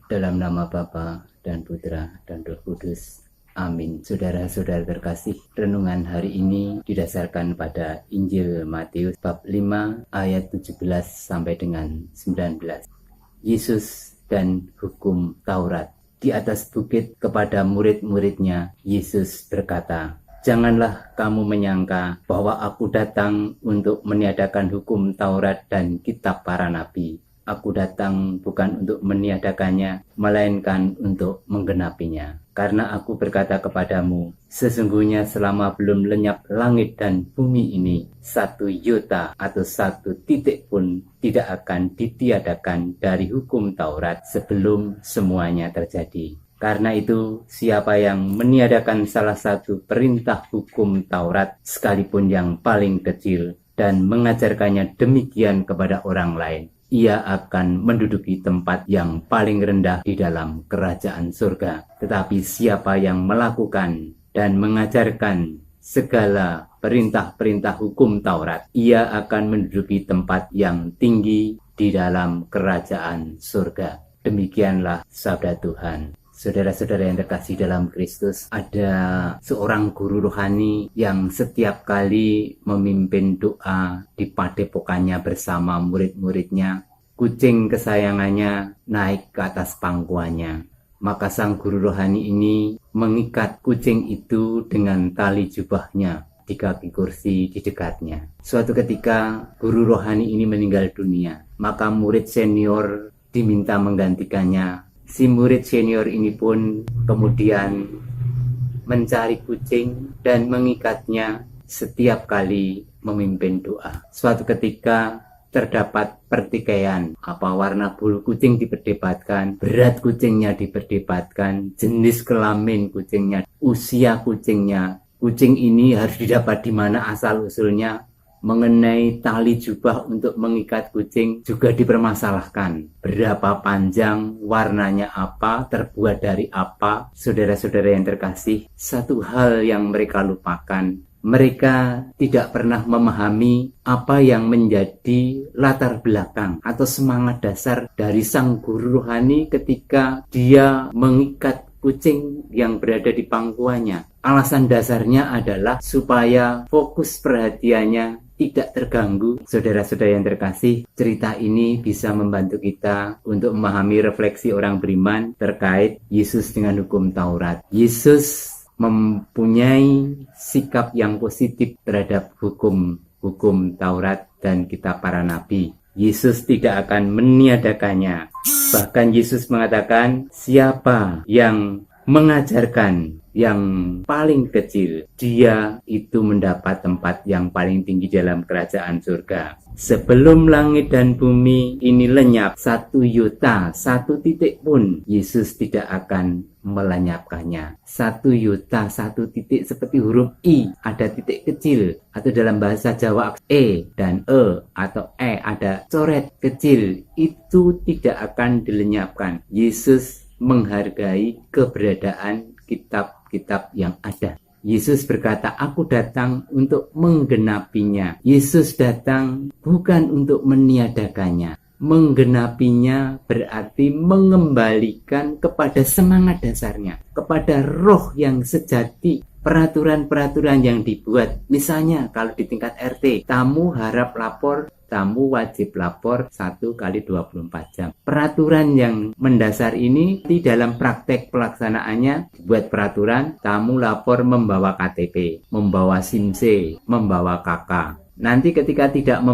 dalam nama Bapa dan Putra dan Roh Kudus. Amin. Saudara-saudara terkasih, renungan hari ini didasarkan pada Injil Matius bab 5 ayat 17 sampai dengan 19. Yesus dan hukum Taurat. Di atas bukit kepada murid-muridnya, Yesus berkata, "Janganlah kamu menyangka bahwa aku datang untuk meniadakan hukum Taurat dan kitab para nabi. Aku datang bukan untuk meniadakannya, melainkan untuk menggenapinya. Karena aku berkata kepadamu, sesungguhnya selama belum lenyap langit dan bumi ini, satu iota atau satu titik pun tidak akan ditiadakan dari hukum Taurat sebelum semuanya terjadi. Karena itu, siapa yang meniadakan salah satu perintah hukum Taurat, sekalipun yang paling kecil, dan mengajarkannya demikian kepada orang lain, ia akan menduduki tempat yang paling rendah di dalam kerajaan surga. Tetapi siapa yang melakukan dan mengajarkan segala perintah-perintah hukum Taurat, ia akan menduduki tempat yang tinggi di dalam kerajaan surga." Demikianlah sabda Tuhan. Saudara-saudara yang terkasih dalam Kristus, ada seorang guru rohani yang setiap kali memimpin doa di padepokannya bersama murid-muridnya, kucing kesayangannya naik ke atas pangkuannya. Maka sang guru rohani ini mengikat kucing itu dengan tali jubahnya di kaki kursi di dekatnya. Suatu ketika guru rohani ini meninggal dunia, maka murid senior diminta menggantikannya. Si murid senior ini pun kemudian mencari kucing dan mengikatnya setiap kali memimpin doa. Suatu ketika terdapat pertikaian, warna bulu kucing diperdebatkan, berat kucingnya diperdebatkan, jenis kelamin kucingnya, usia kucingnya. Kucing ini harus didapat di mana asal-usulnya. Mengenai tali jubah untuk mengikat kucing juga dipermasalahkan. Berapa panjang, warnanya apa, terbuat dari apa. Saudara-saudara yang terkasih, satu hal yang mereka lupakan, mereka tidak pernah memahami apa yang menjadi latar belakang atau semangat dasar dari sang guru rohani ketika dia mengikat kucing yang berada di pangkuannya. Alasan dasarnya adalah supaya fokus perhatiannya tidak terganggu. Saudara-saudara yang terkasih, cerita ini bisa membantu kita untuk memahami refleksi orang beriman terkait Yesus dengan hukum Taurat. Yesus mempunyai sikap yang positif terhadap hukum Taurat dan kitab para nabi. Yesus tidak akan meniadakannya. Bahkan Yesus mengatakan, siapa yang mengajarkan yang paling kecil, dia itu mendapat tempat yang paling tinggi dalam kerajaan surga. Sebelum langit dan bumi ini lenyap, satu iota, satu titik pun, Yesus tidak akan melenyapkannya. Satu iota, satu titik seperti huruf I, ada titik kecil, atau dalam bahasa Jawa E dan E atau E ada coret kecil, itu tidak akan dilenyapkan. Yesus menghargai keberadaan kitab-kitab yang ada. Yesus berkata, aku datang untuk menggenapinya. Yesus datang bukan untuk meniadakannya. Menggenapinya berarti mengembalikan kepada semangat dasarnya, kepada roh yang sejati. Peraturan-peraturan yang dibuat, misalnya kalau di tingkat RT, tamu harap lapor, tamu wajib lapor 1 kali 24 jam. Peraturan yang mendasar ini di dalam praktek pelaksanaannya dibuat peraturan, tamu lapor membawa KTP, membawa SIM-C, membawa KK. Nanti ketika tidak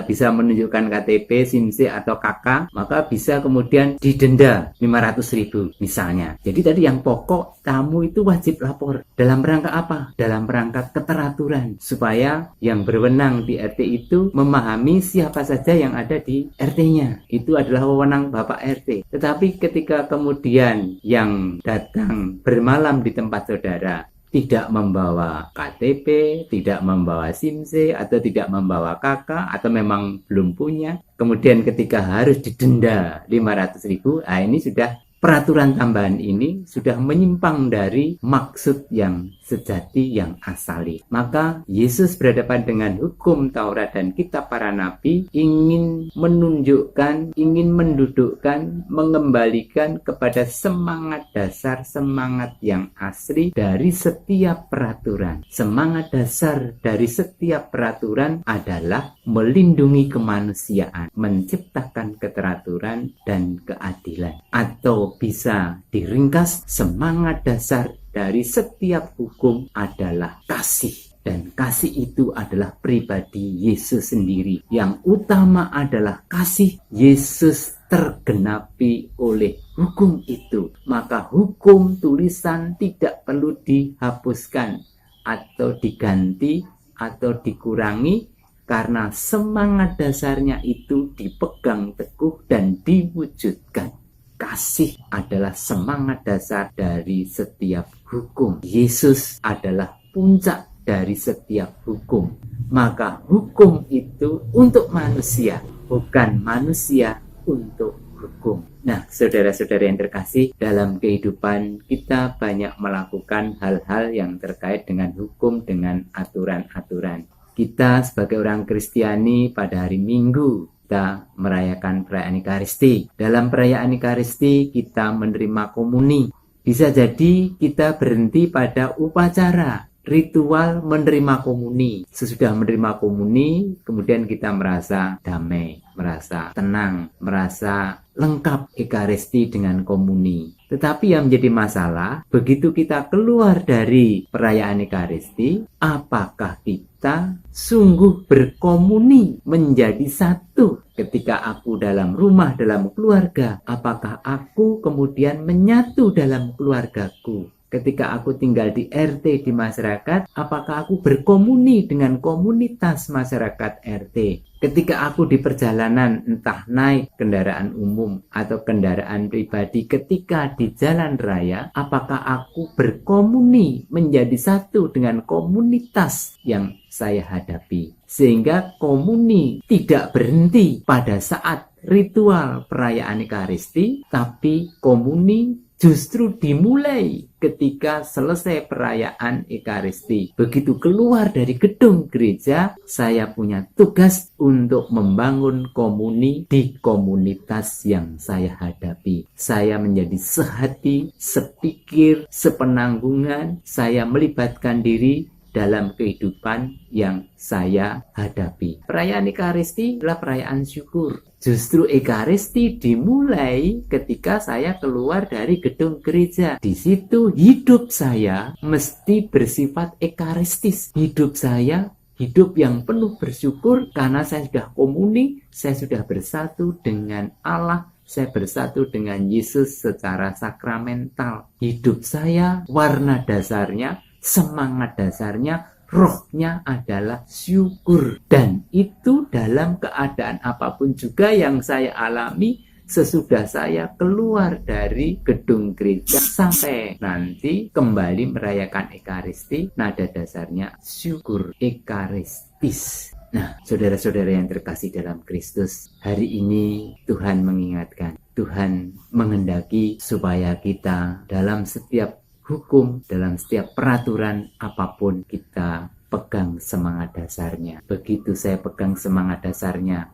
bisa menunjukkan KTP, SIM-C atau KK, maka bisa kemudian didenda 500.000 misalnya. Jadi tadi yang pokok, tamu itu wajib lapor. Dalam rangka apa? Dalam rangka keteraturan, supaya yang berwenang di RT itu memahami siapa saja yang ada di RT-nya. Itu adalah wewenang Bapak RT. Tetapi ketika kemudian yang datang bermalam di tempat saudara tidak membawa KTP, tidak membawa SIM-C, atau tidak membawa KK, atau memang belum punya. Kemudian ketika harus didenda 500.000, ini sudah peraturan tambahan ini sudah menyimpang dari maksud yang sejati yang asali. Maka Yesus berhadapan dengan hukum Taurat dan kitab para nabi ingin menunjukkan, ingin mendudukkan, mengembalikan kepada semangat dasar, semangat yang asli dari setiap peraturan. Semangat dasar dari setiap peraturan adalah melindungi kemanusiaan, menciptakan keteraturan dan keadilan. Atau bisa diringkas, semangat dasar dari setiap hukum adalah kasih. Dan kasih itu adalah pribadi Yesus sendiri. Yang utama adalah kasih. Yesus tergenapi oleh hukum itu. Maka hukum tulisan tidak perlu dihapuskan atau diganti atau dikurangi, karena semangat dasarnya itu dipegang teguh dan diwujudkan. Kasih adalah semangat dasar dari setiap hukum. Yesus adalah puncak dari setiap hukum. Maka hukum itu untuk manusia, bukan manusia untuk hukum. Nah, saudara-saudara yang terkasih, dalam kehidupan kita banyak melakukan hal-hal yang terkait dengan hukum, dengan aturan-aturan. Kita sebagai orang Kristiani pada hari Minggu kita merayakan perayaan Ekaristi. Dalam perayaan Ekaristi kita menerima komuni. Bisa jadi kita berhenti pada upacara, ritual menerima komuni. Sesudah menerima komuni, kemudian kita merasa damai, merasa tenang, merasa lengkap Ekaristi dengan komuni. Tetapi yang menjadi masalah, begitu kita keluar dari perayaan Ekaristi, apakah kita sungguh berkomuni menjadi satu? Ketika aku dalam rumah, dalam keluarga, apakah aku kemudian menyatu dalam keluargaku? Ketika aku tinggal di RT, di masyarakat, apakah aku berkomuni dengan komunitas masyarakat RT? Ketika aku di perjalanan, entah naik kendaraan umum atau kendaraan pribadi, ketika di jalan raya, apakah aku berkomuni menjadi satu dengan komunitas yang saya hadapi? Sehingga komuni tidak berhenti pada saat ritual perayaan Ekaristi, tapi komuni justru dimulai ketika selesai perayaan Ekaristi. Begitu keluar dari gedung gereja, saya punya tugas untuk membangun komuni di komunitas yang saya hadapi. Saya menjadi sehati, sepikir, sepenanggungan, saya melibatkan diri dalam kehidupan yang saya hadapi. Perayaan Ekaristi adalah perayaan syukur. Justru Ekaristi dimulai ketika saya keluar dari gedung gereja. Di situ hidup saya mesti bersifat ekaristis. Hidup saya hidup yang penuh bersyukur karena saya sudah komuni, saya sudah bersatu dengan Allah, saya bersatu dengan Yesus secara sakramental. Hidup saya, warna dasarnya, semangat dasarnya, rohnya adalah syukur. Dan itu dalam keadaan apapun juga yang saya alami sesudah saya keluar dari gedung gereja sampai nanti kembali merayakan Ekaristi, nada dasarnya syukur ekaristis. Nah, saudara-saudara yang terkasih dalam Kristus, hari ini Tuhan mengingatkan, Tuhan menghendaki supaya kita dalam setiap hukum, dalam setiap peraturan apapun kita pegang semangat dasarnya. Begitu saya pegang semangat dasarnya,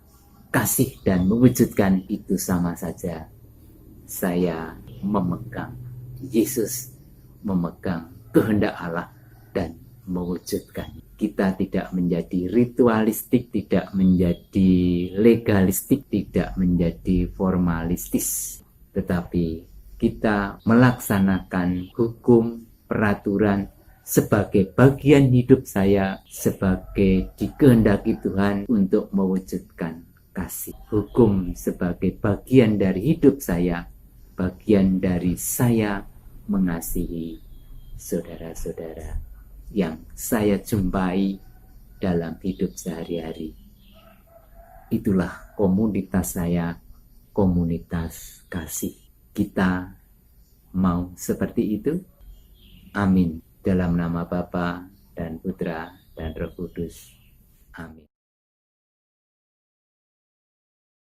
kasih dan mewujudkan itu sama saja. Saya memegang Yesus, memegang kehendak Allah dan mewujudkan. Kita tidak menjadi ritualistik, tidak menjadi legalistik, tidak menjadi formalistis, tetapi kita melaksanakan hukum, peraturan sebagai bagian hidup saya, sebagai dikehendaki Tuhan untuk mewujudkan kasih. Hukum sebagai bagian dari hidup saya, bagian dari saya mengasihi saudara-saudara yang saya jumpai dalam hidup sehari-hari. Itulah komunitas saya, komunitas kasih. Kita mau seperti itu? Amin. Dalam nama Bapa dan Putra dan Roh Kudus. Amin.